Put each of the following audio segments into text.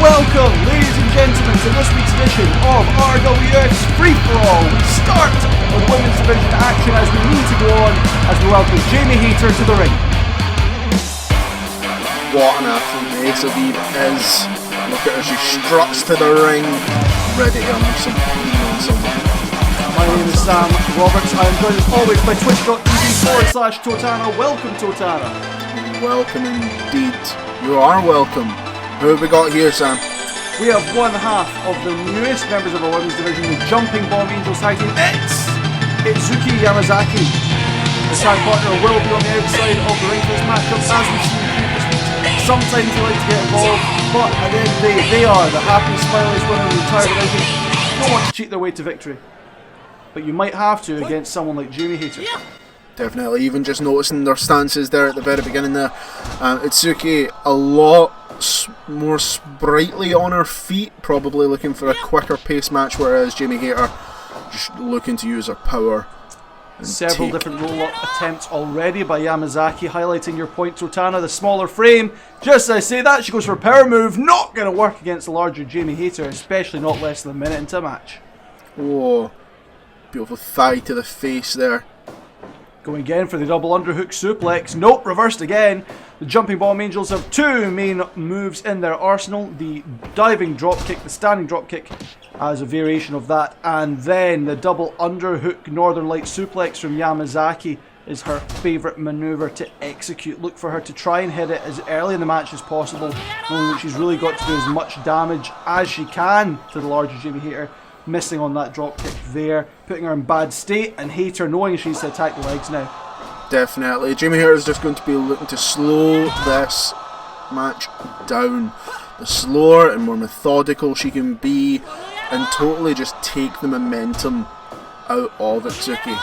Welcome, ladies and gentlemen, to this week's edition of RWF's Free-For-All. We start with women's division action as we need to go on as we welcome Jamie HAYTER to the ring. What an athlete Asa Eve is. Look at her, she struts to the ring, ready to unleash some pain on someone. My name is Sam Roberts. I am joined as always by twitch.tv/Totana. Welcome, Totana. Welcome indeed. You are welcome. Who have we got here, Sam? We have one half of the newest members of our women's division, the Jumping Bomb Angels tag team. It's Zuki Yamazaki. The tag partner will be on the outside of the ring for this matchup, as we've seen previous weeks. Sometimes they like to get involved, but at the end of the day, they are the happy, smileless women of the entire division. You don't want to cheat their way to victory, but you might have to against someone like Jamie HAYTER. Definitely, even just noticing their stances there at the very beginning there. Itsuki a lot more sprightly on her feet, probably looking for a quicker pace match, whereas Jamie HAYTER just looking to use her power. Several different roll-up attempts already by Yamazaki, highlighting your point, Totana, the smaller frame. Just as I say that, she goes for a power move, not going to work against the larger Jamie HAYTER, especially not less than a minute into a match. Oh, beautiful thigh to the face there. Going again for the double underhook suplex. Nope, reversed again. The Jumping Bomb Angels have two main moves in their arsenal. The diving dropkick, the standing dropkick as a variation of that. And then the double underhook Northern Light suplex from Yamazaki is her favourite manoeuvre to execute. Look for her to try and hit it as early in the match as possible, knowing that she's really got to do as much damage as she can to the larger Jamie HAYTER. Missing on that dropkick there, putting her in bad state, and HAYTER knowing she's to attack the legs now. Definitely. Jamie HAYTER is just going to be looking to slow this match down. The slower and more methodical she can be, and totally just take the momentum out of Itsuki.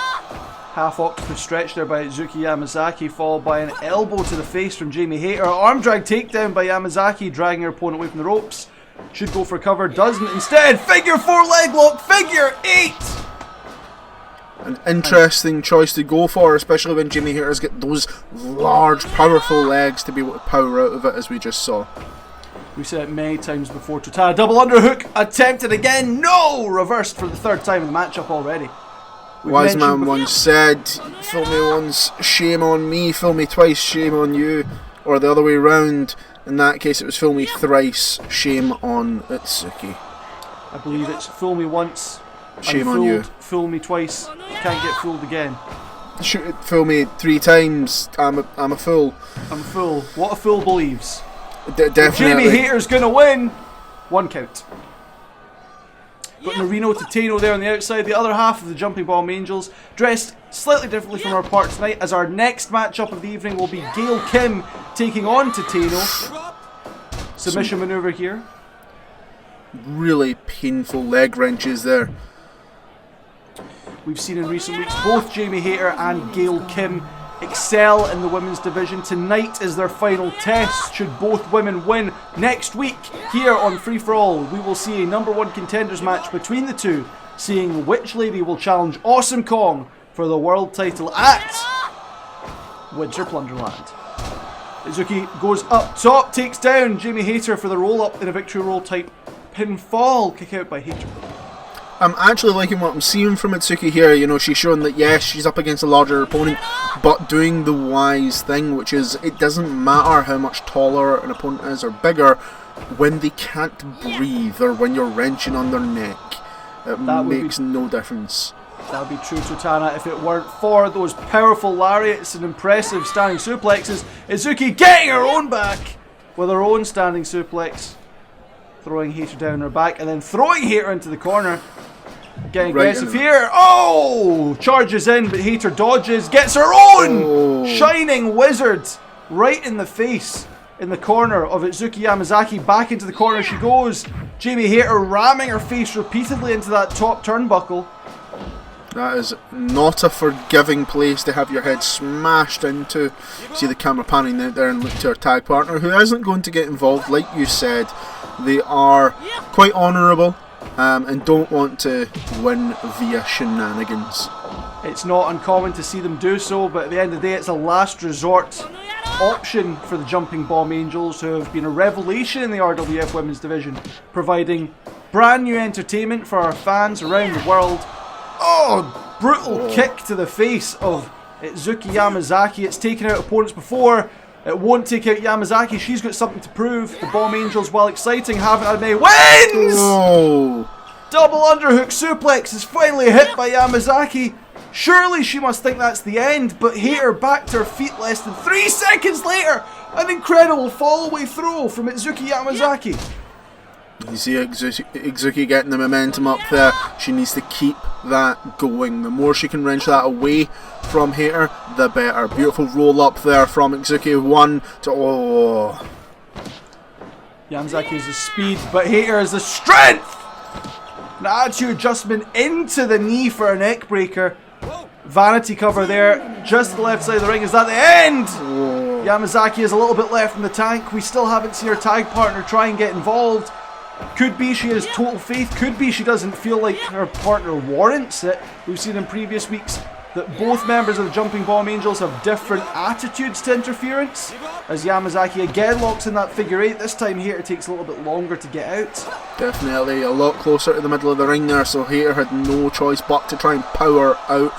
Half octopus stretch there by Zuki Yamazaki, followed by an elbow to the face from Jamie HAYTER. Arm drag takedown by Yamazaki, dragging her opponent away from the ropes. Should go for cover, doesn't. Instead, figure 4 leg lock, figure 8! An interesting choice to go for, especially when Jamie HAYTER's got those large, powerful legs to be able to power out of it, as we just saw. We've said it many times before. Totana, double underhook, attempted again, no! Reversed for the third time in the matchup already. Wise man once said, fool me once, shame on me, fool me twice, shame on you, or the other way round. In that case, it was fool me thrice, shame on Itsuki. I believe it's fool me once, shame on you. Fool me twice, can't get fooled again. Fool me 3 times, I'm a fool. I'm a fool. What a fool believes. Definitely. Jamie HAYTER's going to win. 1 count. Got Norino Tateno there on the outside. The other half of the Jumping Bomb Angels, dressed slightly differently from our part tonight, as our next matchup of the evening will be GAIL Kim taking on Tateno. Submission maneuver here. Really painful leg wrenches there. We've seen in recent weeks both Jamie HAYTER and GAIL Kim excel in the women's division. Tonight is their final test. Should both women win next week here on Free For All, we will see a #1 contenders match between the two, seeing which lady will challenge Awesome Kong for the world title at Winter Plunderland. Izuki goes up top, takes down Jamie HAYTER for the roll up in a victory roll type pinfall. Kick out by HAYTER. I'm actually liking what I'm seeing from Itsuki here. You know, she's showing that yes, she's up against a larger opponent, but doing the wise thing, which is it doesn't matter how much taller an opponent is or bigger when they can't breathe or when you're wrenching on their neck. It makes no difference. That would be true, Totana, if it weren't for those powerful lariats and impressive standing suplexes. Izuki getting her own back with her own standing suplex, throwing HAYTER down her back and then throwing HAYTER into the corner. Getting aggressive here. Oh! Charges in, but HAYTER dodges. Gets her own shining wizard right in the face in the corner of Itsuki Yamazaki. Back into the corner she goes. Jamie HAYTER ramming her face repeatedly into that top turnbuckle. That is not a forgiving place to have your head smashed into. See the camera panning out there and look to her tag partner, who isn't going to get involved. Like you said, they are quite honourable and don't want to win via shenanigans. It's not uncommon to see them do so, but at the end of the day, it's a last resort option for the Jumping Bomb Angels, who have been a revelation in the RWF Women's Division, providing brand new entertainment for our fans around the world. Oh, brutal kick to the face of Itsuki Yamazaki. It's taken out opponents before. It won't take out Yamazaki. She's got something to prove. The Bomb Angels, while exciting, haven't had many wins! Oh. Double underhook suplex is finally hit by Yamazaki. Surely she must think that's the end, but HAYTER back to her feet less than 3 seconds later. An incredible fall-away throw from Itsuki Yamazaki. You see Itsuki getting the momentum up there. She needs to keep that going. The more she can wrench that away from HAYTER, the better. Beautiful roll up there from Itsuki. 1 to... Oh. Yamazaki has the speed, but HAYTER has the strength. An attitude adjustment into the knee for a neck breaker. Vanity cover there, just to the left side of the ring. Is that the end? Oh. Yamazaki has a little bit left in the tank. We still haven't seen her tag partner try and get involved. Could be she has total faith. Could be she doesn't feel like her partner warrants it. We've seen in previous weeks that both members of the Jumping Bomb Angels have different attitudes to interference. As Yamazaki again locks in that figure 8. This time HAYTER takes a little bit longer to get out. Definitely a lot closer to the middle of the ring there, so HAYTER had no choice but to try and power out.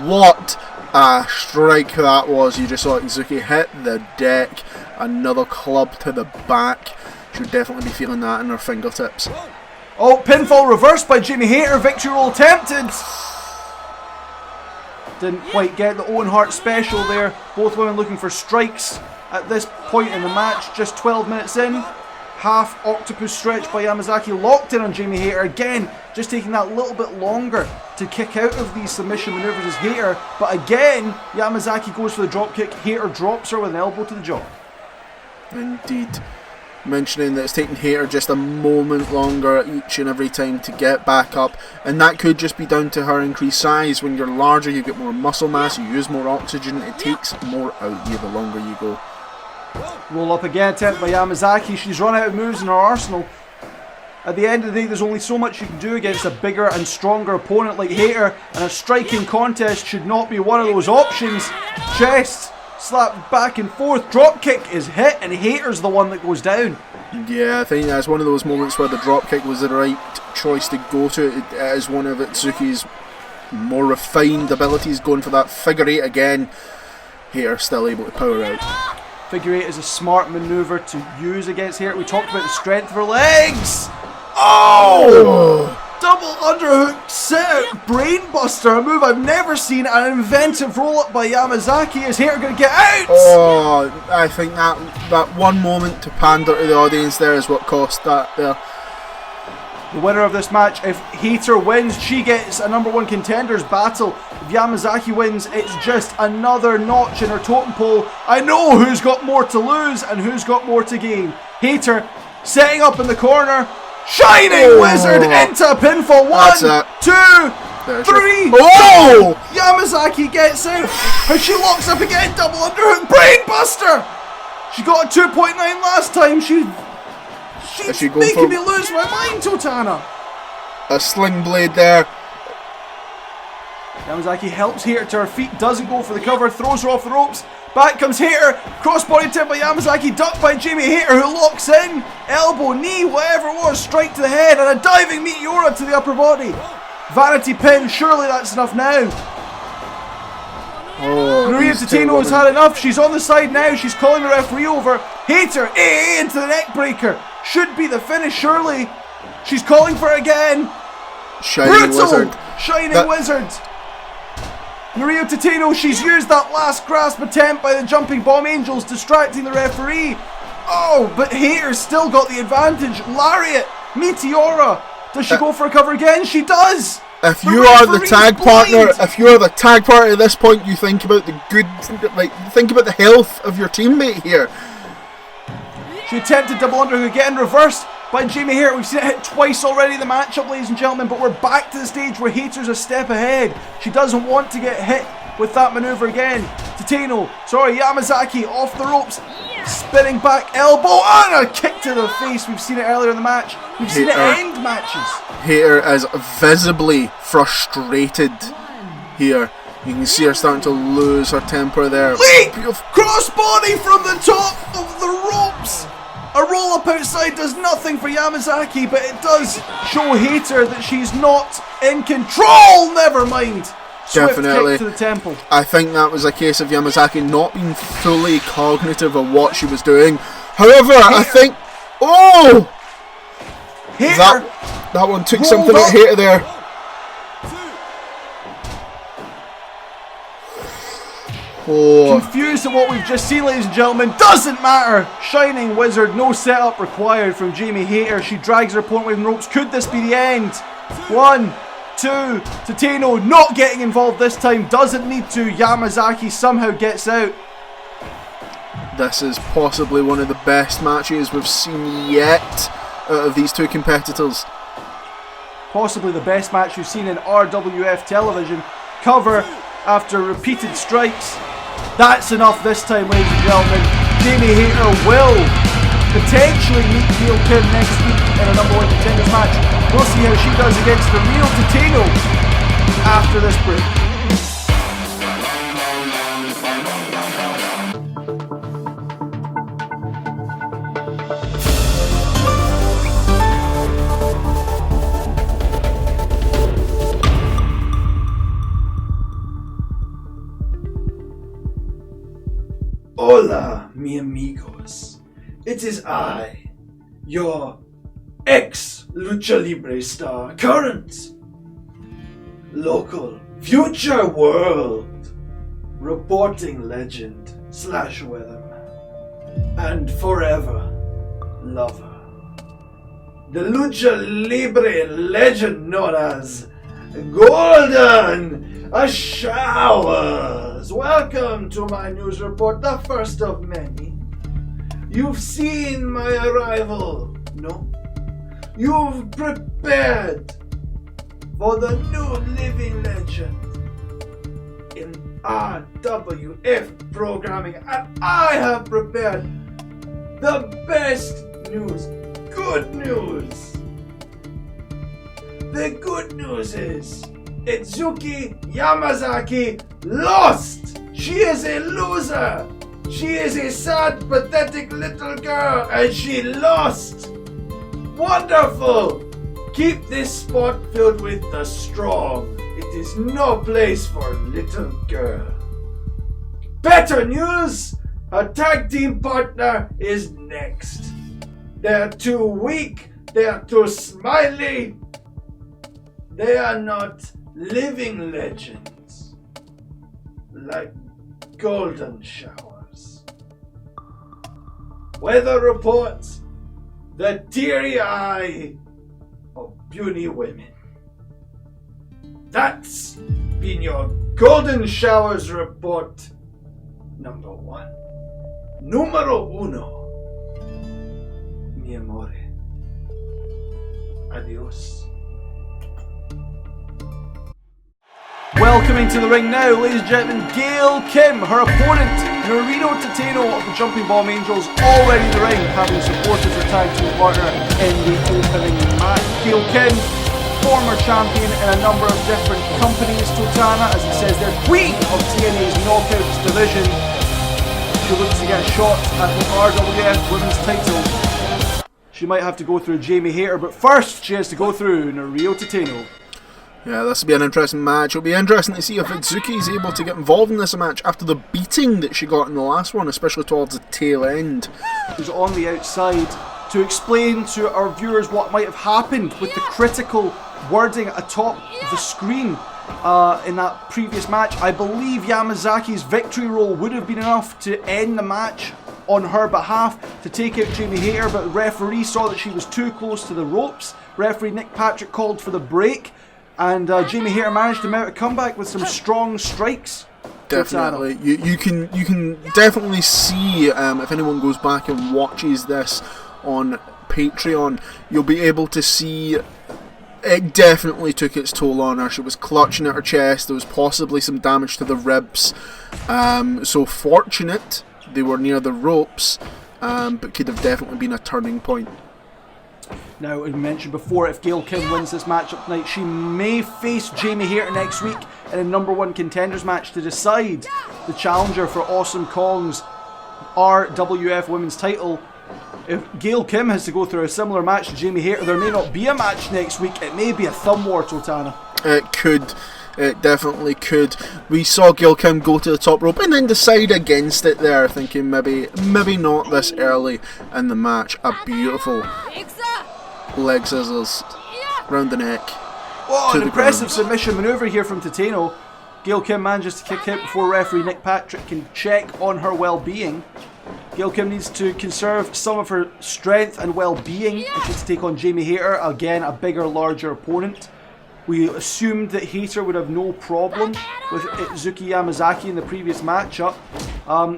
What a strike that was. You just saw Itsuki hit the deck. Another club to the back. Should definitely be feeling that in her fingertips. Oh, pinfall reversed by Jamie HAYTER. Victory roll attempted. Didn't quite get the Owen Hart special there. Both women looking for strikes at this point in the match. Just 12 minutes in. Half octopus stretch by Yamazaki. Locked in on Jamie HAYTER. Again, just taking that little bit longer to kick out of these submission maneuvers as HAYTER. But again, Yamazaki goes for the dropkick. HAYTER drops her with an elbow to the jaw. Indeed. Mentioning that it's taken HAYTER just a moment longer each and every time to get back up, and that could just be down to her increased size. When you're larger, you get more muscle mass, you use more oxygen, it takes more out of you the longer you go. Roll up again, attempt by Yamazaki. She's run out of moves in her arsenal. At the end of the day, there's only so much you can do against a bigger and stronger opponent like HAYTER, and a striking contest should not be one of those options. Chest slapped back and forth, dropkick is hit, and HAYTER's the one that goes down. Yeah, I think that's one of those moments where the dropkick was the right choice to go to. It is one of Itsuki's more refined abilities, going for that figure 8 again. HAYTER still able to power out. Figure 8 is a smart maneuver to use against HAYTER. We talked about the strength of her legs. Oh! Double underhook set out brainbuster, a move I've never seen. An inventive roll up by Yamazaki. Is HAYTER going to get out? Oh, I think that one moment to pander to the audience there is what cost that there. The winner of this match, if HAYTER wins, she gets a #1 contenders battle. If Yamazaki wins, it's just another notch in her totem pole. I know who's got more to lose and who's got more to gain. HAYTER setting up in the corner. Shining Wizard into a pinfall. 1, 2, 3. Oh! Yamazaki gets out. And she locks up again. Double underhook. Brainbuster. She got a 2.9 last time. She's making me lose my mind, Totana. A sling blade there. Yamazaki helps HAYTER to her feet. Doesn't go for the cover. Throws her off the ropes. Back comes HAYTER. Crossbody tip by Yamazaki. Ducked by Jamie HAYTER, who locks in. Elbow, knee, whatever it was. Strike to the head. And a diving meteora to the upper body. Vanity pin. Surely that's enough now. Oh, Maria Titano has had enough. She's on the side now. She's calling the referee over. HAYTER into the neck breaker. Should be the finish, surely. She's calling for it again. Shining Wizard. Shining Wizard. Maria Titano, she's used that last grasp attempt by the Jumping Bomb Angels, distracting the referee. Oh, but HAYTER's still got the advantage. Lariat, Meteora. Does she go for a cover again? She does. If you are the tag partner, at this point, you think about think about the health of your teammate here. She attempted double underhook again, reversed by Jamie HAYTER. We've seen it hit twice already in the matchup, ladies and gentlemen, but we're back to the stage where HAYTER's a step ahead. She doesn't want to get hit with that maneuver again. Yamazaki off the ropes, spinning back elbow, and a kick to the face. We've seen it earlier in the match. We've seen it end matches. HAYTER is visibly frustrated here. You can see her starting to lose her temper there. Leap! Crossbody from the top of the ropes! A roll up outside does nothing for Yamazaki, but it does show HAYTER that she's not in control! Never mind! Swift Definitely. kick to the temple. I think that was a case of Yamazaki not being fully cognitive of what she was doing. However, I think... Oh! HAYTER! That one took something out of HAYTER there. Oh. Confused at what we've just seen, ladies and gentlemen. Doesn't matter. Shining Wizard, no setup required from Jamie HAYTER. She drags her opponent away from the ropes. Could this be the end? 1, 2, Tateno not getting involved this time. Doesn't need to. Yamazaki somehow gets out. This is possibly one of the best matches we've seen yet out of these two competitors. Possibly the best match we've seen in RWF television. Cover after repeated strikes. That's enough this time, ladies and gentlemen. Jamie HAYTER will potentially meet GAIL Kim next week in a number 1 contenders match. We'll see how she does against the real Tateno after this break. Hola, mi amigos. It is I, your ex-Lucha Libre star, current, local, future world, reporting legend / weatherman, and forever lover. The Lucha Libre legend known as Golden Showers. Welcome to my news report, the first of many. You've seen my arrival, no? You've prepared for the new living legend in RWF programming, and I have prepared the best news. Good news. The good news is Itsuki Yamazaki lost! She is a loser! She is a sad, pathetic little girl, and she lost! Wonderful! Keep this spot filled with the strong. It is no place for little girl. Better news! Her tag team partner is next. They're too weak, they're too smiley. They are not living legends like Golden Showers. Weather reports, the teary eye of puny women. That's been your Golden Showers report number 1. Numero 1. Mi amore. Adios. Welcoming to the ring now, ladies and gentlemen, GAIL Kim. Her opponent, Norino Tateno of the Jumping Bomb Angels, already in the ring, having supported her tag team partner in the opening match. GAIL Kim, former champion in a number of different companies. Totana, as it says there, queen of TNA's Knockouts division. She looks to get a shot at the RWF Women's title. She might have to go through Jamie HAYTER, but first she has to go through Norino Tateno. Yeah, this will be an interesting match. It'll be interesting to see if Itsuki is able to get involved in this match after the beating that she got in the last one, especially towards the tail end. Who's on the outside to explain to our viewers what might have happened with the critical wording atop the screen in that previous match. I believe Yamazaki's victory roll would have been enough to end the match on her behalf to take out Jamie HAYTER, but the referee saw that she was too close to the ropes. Referee Nick Patrick called for the break. And Jamie HAYTER managed to mount a comeback with some strong strikes. Definitely, you can definitely see if anyone goes back and watches this on Patreon, you'll be able to see it definitely took its toll on her. She was clutching at her chest. There was possibly some damage to the ribs. So fortunate they were near the ropes, but could have definitely been a turning point. Now, as we mentioned before, if Gail Kim wins this matchup tonight, she may face Jamie Hayter next week in a #1 contenders match to decide the challenger for Awesome Kong's RWF women's title. If Gail Kim has to go through a similar match to Jamie Hayter, there may not be a match next week. It may be a thumb war, Totana. It could. It definitely could. We saw Gail Kim go to the top rope and then decide against it there, thinking maybe not this early in the match. A beautiful leg scissors round the neck. Oh, an impressive submission maneuver here from Tateno. Gail Kim manages to kick out before referee Nick Patrick can check on her well-being. Gail Kim needs to conserve some of her strength and well-being if she's to take on Jamie Hayter, again a bigger, larger opponent. We assumed that Hayter would have no problem with Itsuki Yamazaki in the previous matchup.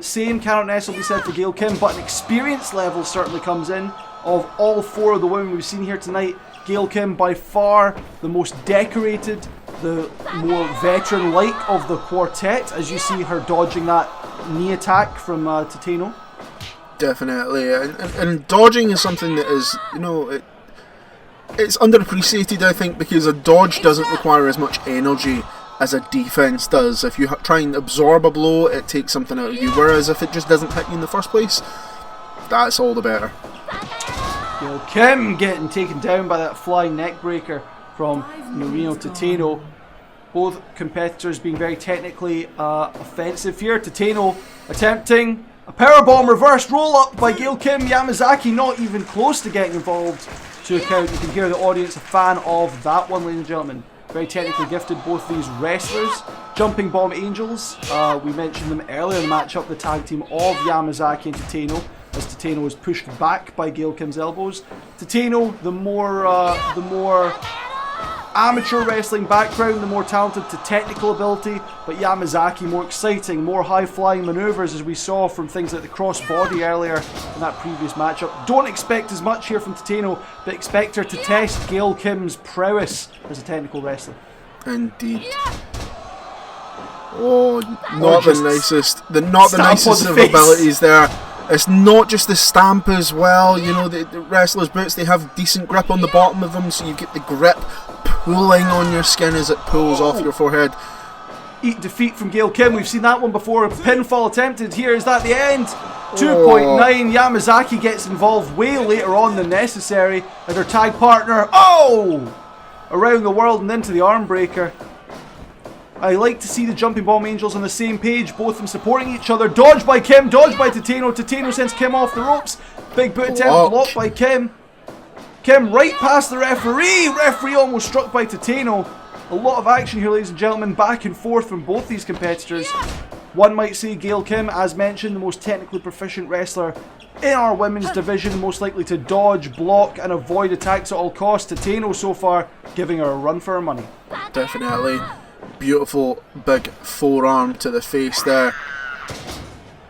Same cannot necessarily be said for Gail Kim, but an experience level certainly comes in. Of all 4 of the women we've seen here tonight, Gail Kim by far the most decorated, the more veteran-like of the quartet, as you see her dodging that knee attack from Tateno. Definitely, and dodging is something that is, it's underappreciated, I think, because a dodge doesn't require as much energy as a defense does. If you try and absorb a blow, it takes something out of you, whereas if it just doesn't hit you in the first place, that's all the better. Gail Kim getting taken down by that flying neck breaker from Norino Tateno. Both competitors being very technically offensive here. Tateno attempting a powerbomb reverse roll up by Gail Kim. Yamazaki not even close to getting involved to a count. You can hear the audience a fan of that one, ladies and gentlemen. Very technically gifted, both these wrestlers. Jumping Bomb Angels, we mentioned them earlier in the matchup, the tag team of Yamazaki and Tateno, as Tateno was pushed back by Gail Kim's elbows. Tateno, the more amateur wrestling background, the more talented to technical ability, but Yamazaki more exciting, more high-flying maneuvers, as we saw from things like the crossbody earlier in that previous matchup. Don't expect as much here from Tateno, but expect her to test Gail Kim's prowess as a technical wrestler. Indeed. Oh, not the nicest of abilities there. It's not just the stamp as well, the wrestlers' boots, they have decent grip on the bottom of them, so you get the grip pulling on your skin as it pulls off your forehead. Eat defeat from Gail Kim, we've seen that one before. A pinfall attempted here, is that the end? 2.9, Yamazaki gets involved way later on than necessary as her tag partner, around the world and into the arm breaker. I like to see the Jumping Bomb Angels on the same page, both of them supporting each other. Dodge by Kim, dodge by Tateno. Tateno sends Kim off the ropes. Big boot attempt, blocked by Kim. Kim right past the referee. Referee almost struck by Tateno. A lot of action here, ladies and gentlemen, back and forth from both these competitors. One might say Gail Kim, as mentioned, the most technically proficient wrestler in our women's division, most likely to dodge, block and avoid attacks at all costs. Tateno so far giving her a run for her money. Definitely. Beautiful big forearm to the face there.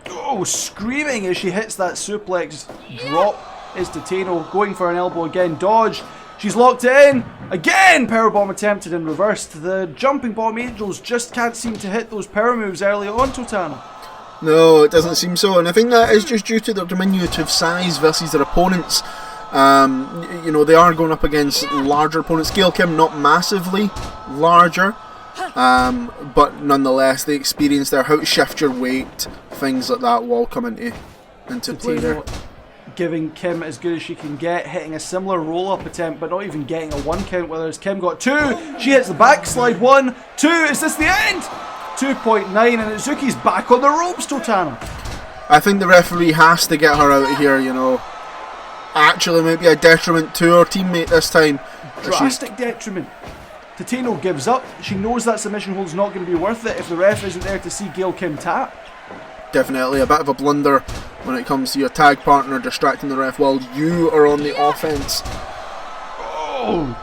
Oh, screaming as she hits that suplex drop is Tateno, going for an elbow again, dodge. She's locked in. Again, powerbomb attempted and reversed. The Jumping Bomb Angels just can't seem to hit those power moves early on, Totano. No, it doesn't seem so, and I think that is just due to their diminutive size versus their opponents. They are going up against larger opponents. Gail Kim not massively larger, but nonetheless the experience there, how to shift your weight, things like that will all come into play there. Giving Kim as good as she can get, hitting a similar roll-up attempt but not even getting a 1 count, whereas Kim got 2. She hits the backslide, 1, 2, is this the end? 2.9 and Itsuki's back on the ropes, Totano. I think the referee has to get her out of here, Actually maybe a detriment to her teammate this time. Drastic detriment. Tateno gives up. She knows that submission hold's not going to be worth it if the ref isn't there to see Gail Kim tap. Definitely a bit of a blunder when it comes to your tag partner distracting the ref while you are on the offense. Oh!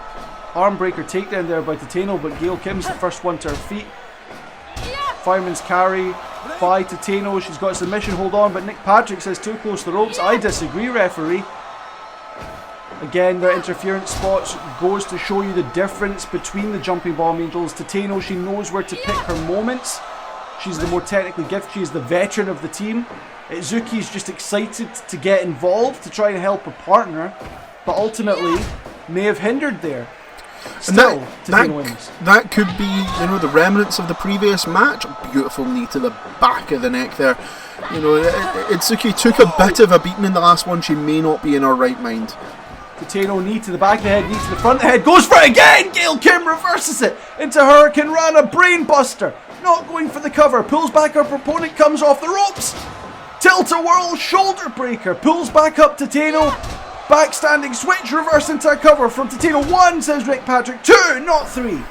Armbreaker takedown there by Tateno, but Gail Kim's the first one to her feet. Fireman's carry by Tateno. She's got a submission hold on, but Nick Patrick says too close to the ropes. I disagree, referee. Again, their interference spots goes to show you the difference between the Jumping Bomb Angels. Tateno, she knows where to pick her moments. She's the more technically gifted. She's the veteran of the team. Itsuki's just excited to get involved, to try and help her partner. but ultimately may have hindered there. Still, Tateno wins. That could be, you know, the remnants of the previous match. Beautiful knee to the back of the neck there. You know, Itsuki took a bit of a beating in the last one. She may not be in her right mind. Tateno, knee to the back of the head, knee to the front of the head, goes for it again! Gail Kim reverses it into Hurricane Rana, brainbuster. Not going for the cover, pulls back her opponent, comes off the ropes. Tilt-a-whirl shoulder breaker, pulls back up Tateno. Backstanding switch, reverse into a cover from Tateno. 1, says Rick Patrick. 2, not 3.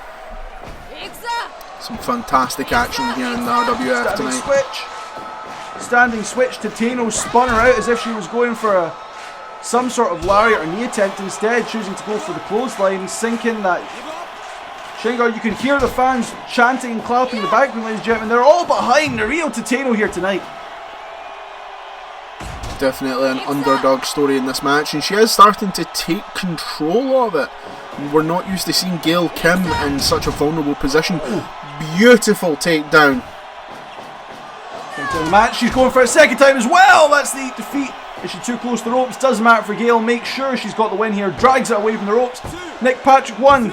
Some fantastic action here in the RWF tonight. Standing switch, Tateno spun her out as if she was going for some sort of lariat or knee attempt, instead choosing to go for the clothesline, sinking that Shingo. You can hear the fans chanting and clapping in the background, ladies and gentlemen. They're all behind Nario Tateno here tonight. Definitely an underdog story in this match, and she is starting to take control of it. We're not used to seeing Gail Kim in such a vulnerable position. Beautiful takedown. Into the match, she's going for a second time as well. That's the defeat. Is she too close to the ropes? Doesn't matter for Gail. Make sure she's got the win here. Drags it away from the ropes. Nick Patrick, 1, 2.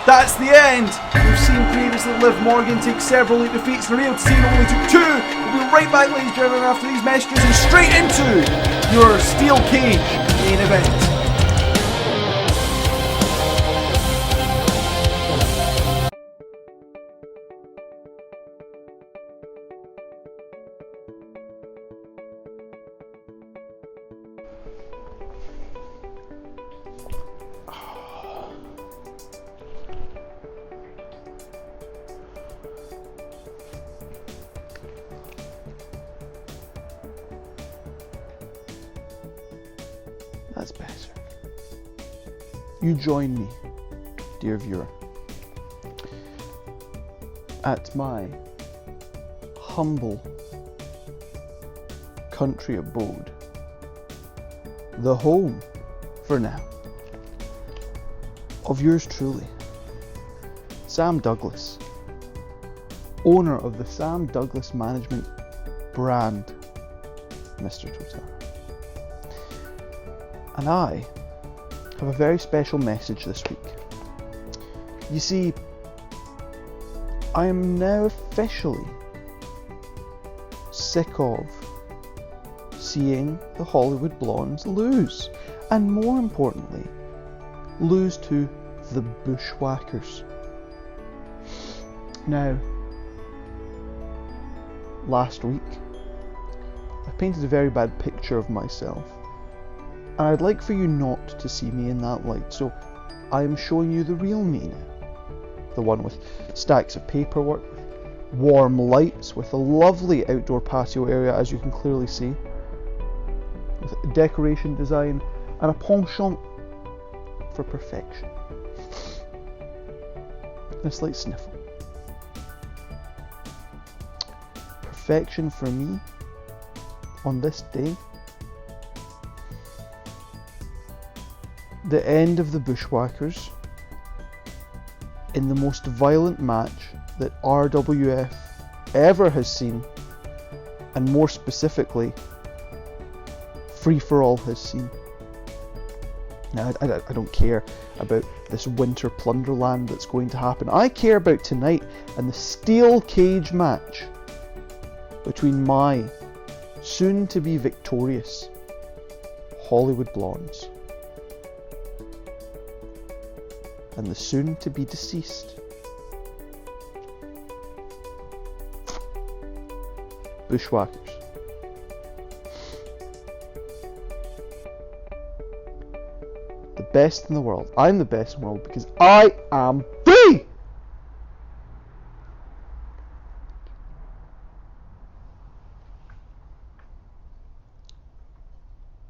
That's the end. We've seen previously Liv Morgan take several late defeats. Nario Tateno only took 2. We'll be right back, ladies and gentlemen, after these messages and straight into your steel cage main event. That's better. You join me, dear viewer, at my humble country abode, the home, for now, of yours truly, Sam Douglas, owner of the Sam Douglas Management brand, Mr. Totara. And I have a very special message this week. You see, I am now officially sick of seeing the Hollywood Blondes lose, and more importantly, lose to the Bushwhackers. Now, last week, I painted a very bad picture of myself. And I'd like for you not to see me in that light, so I am showing you the real me now. The one with stacks of paperwork, warm lights, with a lovely outdoor patio area, as you can clearly see, with decoration design and a penchant for perfection. And a slight sniffle. Perfection for me on this day. The end of the Bushwhackers in the most violent match that RWF ever has seen, and more specifically, Free For All has seen. Now, I don't care about this winter plunderland that's going to happen. I care about tonight and the steel cage match between my soon-to-be victorious Hollywood Blondes and the soon-to-be deceased Bushwhackers. The best in the world. I'm the best in the world because I am free!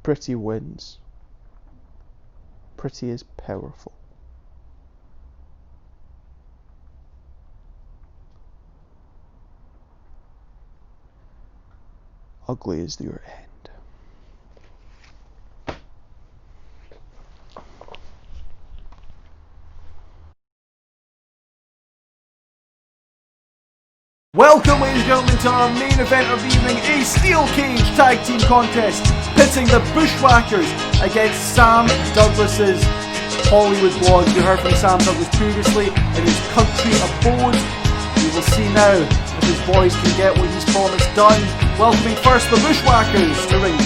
Pretty wins. Pretty is powerful. Ugly is your end. Welcome, ladies and gentlemen, to our main event of the evening, a steel cage tag team contest. pitting the Bushwhackers against Sam Douglas's Hollywood Blondes. You heard from Sam Douglas previously in his country abode. We will see now if his boys can get what he's promised done. Welcoming first the Bushwhackers to ring.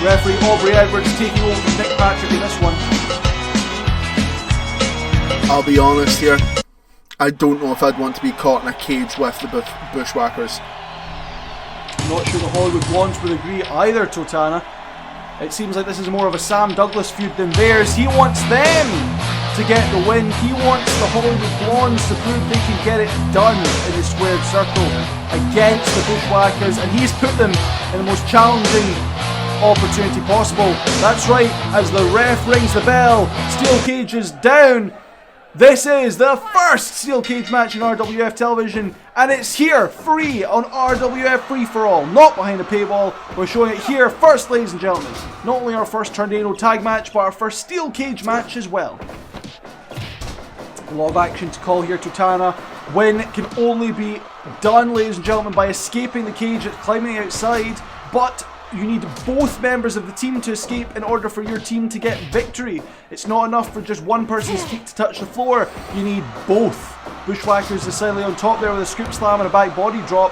Referee Aubrey Edwards taking over from Nick Patrick in this one. I'll be honest here, I don't know if I'd want to be caught in a cage with the Bushwhackers. I'm not sure the Hollywood Blondes would agree either, Totana. It seems like this is more of a Sam Douglas feud than theirs. He wants them to get the win. He wants the Hollywood Blondes to prove they can get it done in the squared circle against the Bushwhackers, and he's put them in the most challenging opportunity possible. That's right, as the ref rings the bell, steel cage is down. This is the first steel cage match in RWF television, and it's here, free on RWF Free For All, not behind a paywall. We're showing it here first, ladies and gentlemen. Not only our first Tornado tag match, but our first steel cage match as well. A lot of action to call here, Totana. Win can only be done, ladies and gentlemen, by escaping the cage, climbing outside, but you need both members of the team to escape in order for your team to get victory. It's not enough for just one person's feet to touch the floor. You need both. Bushwhackers decidedly on top there with a scoop slam and a back body drop.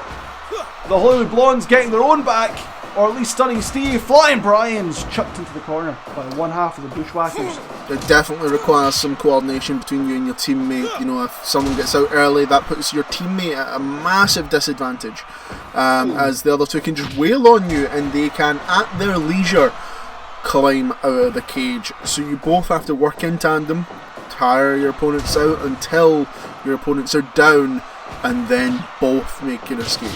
The Hollywood Blondes getting their own back, or at least Stunning Steve. Flying Brian's chucked into the corner by one half of the Bushwhackers. It definitely requires some coordination between you and your teammate. You know, if someone gets out early, that puts your teammate at a massive disadvantage, as the other two can just wail on you and they can, at their leisure, climb out of the cage. So you both have to work in tandem, tire your opponents out until your opponents are down, and then both make your escape.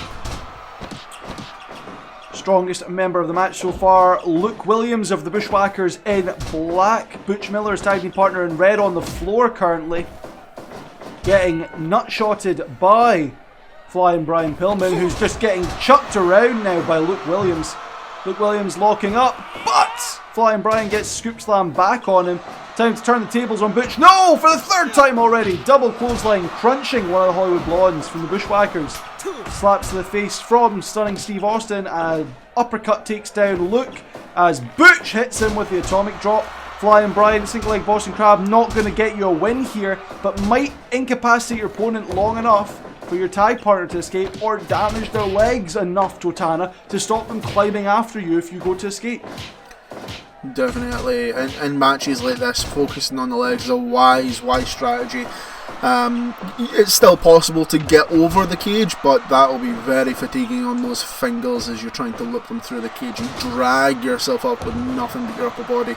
Strongest member of the match so far, Luke Williams of the Bushwhackers in black. Butch Miller's tag team partner in red on the floor currently. Getting nutshotted by Flying Brian Pillman, who's just getting chucked around now by Luke Williams. Luke Williams locking up, but Flying Brian gets scoop slam back on him. Time to turn the tables on Butch. No! For the third time already! Double clothesline, crunching one of the Hollywood Blondes from the Bushwhackers. Slaps to the face from Stunning Steve Austin. An uppercut takes down Luke as Butch hits him with the atomic drop. Flying Brian, single leg Boston Crab, not going to get you a win here, but might incapacitate your opponent long enough for your tag partner to escape, or damage their legs enough, Totana, to stop them climbing after you if you go to escape. Definitely, in matches like this, focusing on the legs is a wise strategy. It's still possible to get over the cage, but that will be very fatiguing on those fingers as you're trying to loop them through the cage and drag yourself up with nothing but your upper body.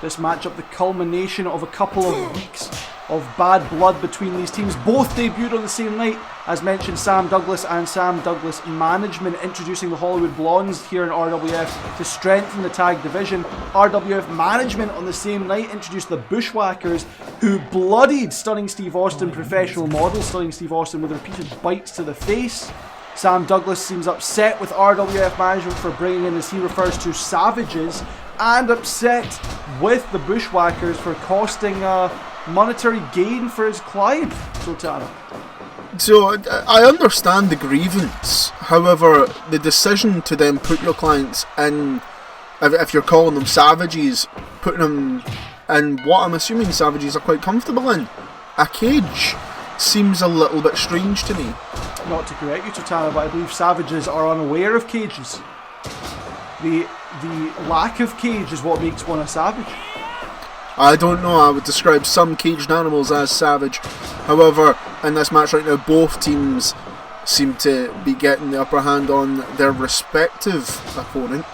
This matchup, the culmination of a couple of weeks of bad blood between these teams. Both debuted on the same night. As mentioned, Sam Douglas and Sam Douglas Management introducing the Hollywood Blondes here in RWF to strengthen the tag division. RWF Management on the same night introduced the Bushwhackers, who bloodied Stunning Steve Austin, professional model Stunning Steve Austin, with repeated bites to the face. Sam Douglas seems upset with RWF Management for bringing in, as he refers to, savages, and upset with the Bushwhackers for costing monetary gain for his client, Totana. So I understand the grievance. However, the decision to then put your clients in, if you're calling them savages, putting them in what I'm assuming savages are quite comfortable in, a cage, seems a little bit strange to me. Not to correct you, Totana, but I believe savages are unaware of cages. The lack of cage is what makes one a savage. I don't know, I would describe some caged animals as savage. However, in this match right now, both teams seem to be getting the upper hand on their respective opponent.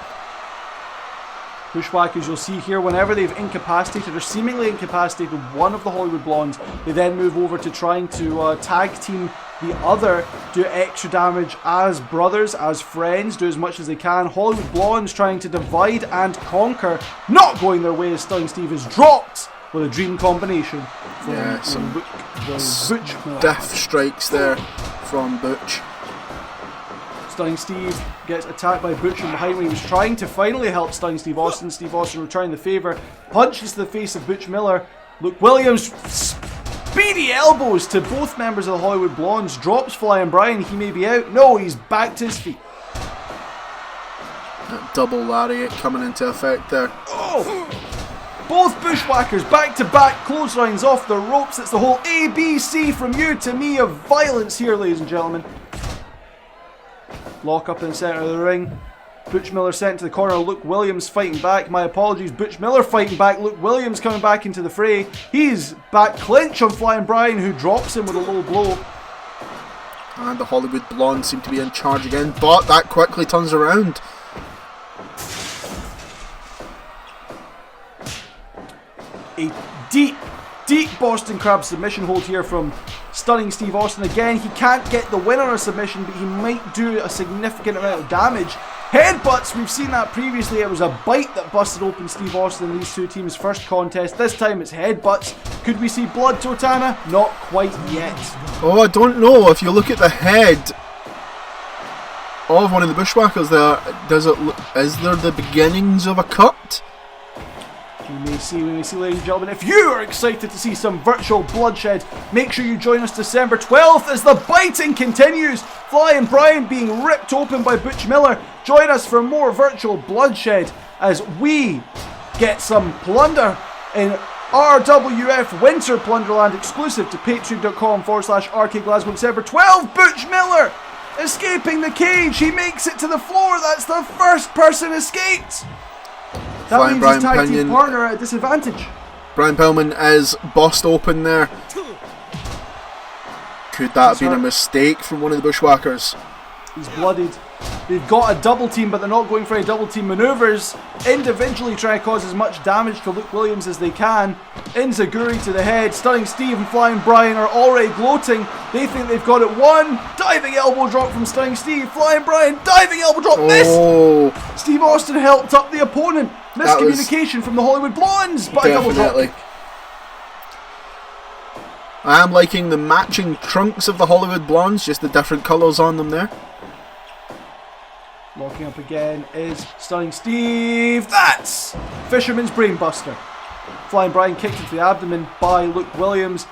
Bushwhackers, you'll see here, whenever they've incapacitated or seemingly incapacitated one of the Hollywood Blondes, they then move over to trying to tag team the other, do extra damage as brothers, as friends, do as much as they can. Hollywood Blondes trying to divide and conquer, not going their way as Stunning Steve is dropped with a dream combination from some Butch. Death strikes there from Butch. Stunning Steve gets attacked by Butch from behind when he was trying to finally help Stunning Steve Austin. Steve Austin returning the favour, punches to the face of Butch Miller. Luke Williams, speedy elbows to both members of the Hollywood Blondes, drops Flying Brian. He may be out. No, he's back to his feet. double lariat coming into effect there. Oh! Both Bushwhackers back-to-back clotheslines off the ropes. It's the whole ABC from you to me of violence here, ladies and gentlemen. Lock up in the centre of the ring. Butch Miller sent to the corner. Luke Williams fighting back. My apologies. Butch Miller fighting back. Luke Williams coming back into the fray. He's back clinch on Flying Brian, who drops him with a low blow. And the Hollywood Blondes seem to be in charge again, but that quickly turns around. A deep Boston Crab submission hold here from Stunning Steve Austin. Again, he can't get the win on a submission, but he might do a significant amount of damage. Headbutts, we've seen that previously. It was a bite that busted open Steve Austin in these two teams' first contest. This time it's headbutts. Could we see blood, Totana? Not quite yet. Oh, I don't know. If you look at the head of one of the Bushwhackers there, is there the beginnings of a cut? We may see, ladies and gentlemen. If you are excited to see some virtual bloodshed, make sure you join us December 12th as the biting continues. Flying Brian being ripped open by Butch Miller. Join us for more virtual bloodshed as we get some plunder in RWF Winter Plunderland, exclusive to patreon.com/RCADE Glasgow. December 12th, Butch Miller escaping the cage. He makes it to the floor. That's the first person escaped. That Flying means Brian his tag team Pinion. partner at a disadvantage. Brian Pillman is bust open there. Could that have been a mistake from one of the Bushwhackers? He's bloodied. They've got a double team, but they're not going for any double team maneuvers. Individually trying to cause as much damage to Luke Williams as they can. Enziguri to the head. Stunning Steve and Flying Brian are already gloating. They think they've got it won. Diving elbow drop from Stunning Steve. Flying Brian, diving elbow drop. Oh, Miss! Steve Austin helped up the opponent. Miscommunication from the Hollywood Blondes, but a double drop. I am liking the matching trunks of the Hollywood Blondes, just the different colours on them there. Locking up again is Stunning Steve. That's Fisherman's Brainbuster. Flying Brian kicked into the abdomen by Luke Williams.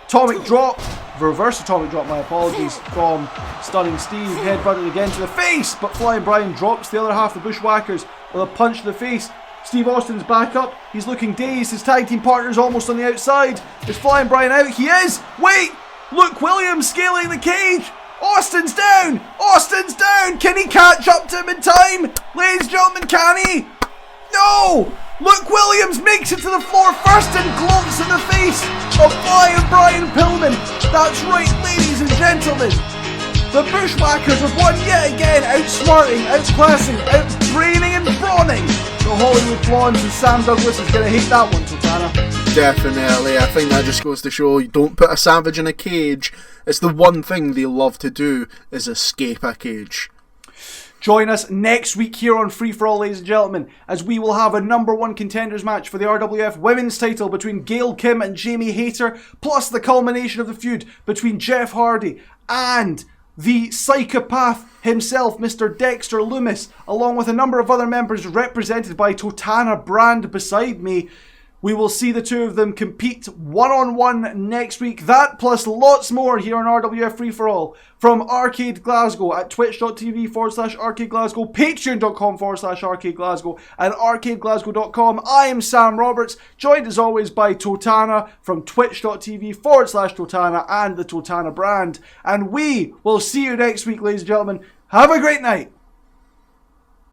Atomic drop. Reverse atomic drop, my apologies, from Stunning Steve. Headbutted again to the face, but Flying Brian drops the other half of the Bushwhackers with a punch to the face. Steve Austin's back up. He's looking dazed. His tag team partner's almost on the outside. Is Flying Brian out? He is! Wait! Luke Williams scaling the cage! Austin's down! Austin's down! Can he catch up to him in time? Ladies and gentlemen, can he? No! Luke Williams makes it to the floor first and gloats in the face of Flying Brian Pillman. That's right, ladies and gentlemen. The Bushwhackers have won yet again, outsmarting, outclassing, outbraining and brawning the Hollywood Blondes, and Sam Douglas is going to hate that one, Totana. Definitely. I think that just goes to show you don't put a savage in a cage. It's the one thing they love to do, is escape a cage. Join us next week here on Free For All, ladies and gentlemen, as we will have a #1 contenders match for the RWF women's title between Gail Kim and Jamie Hayter, plus the culmination of the feud between Jeff Hardy and the psychopath himself, Mr. Dexter Loomis, along with a number of other members represented by Totana Brand beside me. We will see the two of them compete one-on-one next week. That plus lots more here on RWF Free For All from R-CADE Glasgow at twitch.tv/R-CADE Glasgow, patreon.com/R-CADE Glasgow, and arcadeglasgow.com. I am Sam Roberts, joined as always by Totana from twitch.tv/Totana and the Totana Brand. And we will see you next week, ladies and gentlemen. Have a great night.